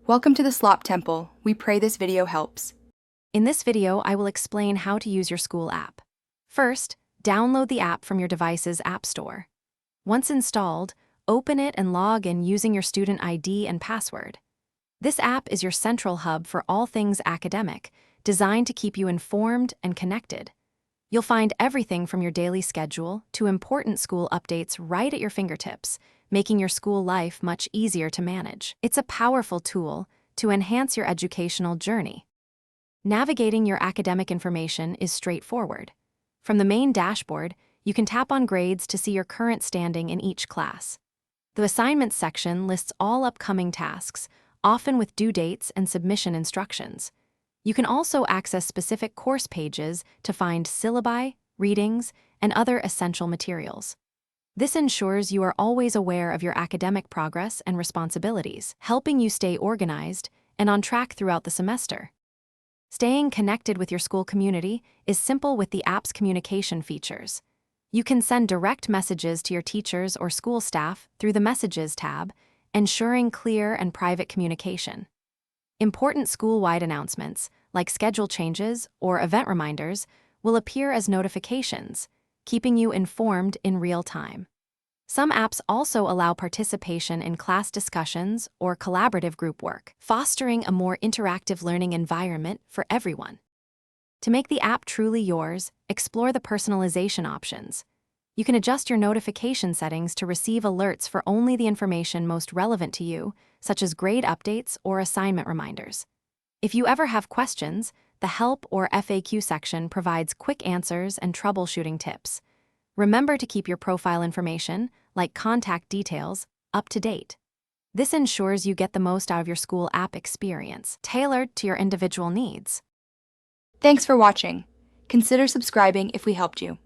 Welcome to the Slop Temple. We pray this video helps. In this video, I will explain how to use your school app. First, download the app from your device's app store. Once installed, open it and log in using your student ID and password. This app is your central hub for all things academic, designed to keep you informed and connected. You'll find everything from your daily schedule to important school updates right at your fingertips, making your school life much easier to manage. It's a powerful tool to enhance your educational journey. Navigating your academic information is straightforward. From the main dashboard, you can tap on grades to see your current standing in each class. The assignments section lists all upcoming tasks, often with due dates and submission instructions. You can also access specific course pages to find syllabi, readings, and other essential materials. This ensures you are always aware of your academic progress and responsibilities, helping you stay organized and on track throughout the semester. Staying connected with your school community is simple with the app's communication features. You can send direct messages to your teachers or school staff through the Messages tab, ensuring clear and private communication. Important school-wide announcements, like schedule changes or event reminders, will appear as notifications, keeping you informed in real time. Some apps also allow participation in class discussions or collaborative group work, fostering a more interactive learning environment for everyone. To make the app truly yours, explore the personalization options. You can adjust your notification settings to receive alerts for only the information most relevant to you, such as grade updates or assignment reminders. If you ever have questions, the Help or FAQ section provides quick answers and troubleshooting tips. Remember to keep your profile information, like contact details, up to date. This ensures you get the most out of your school app experience, tailored to your individual needs. Thanks for watching. Consider subscribing if we helped you.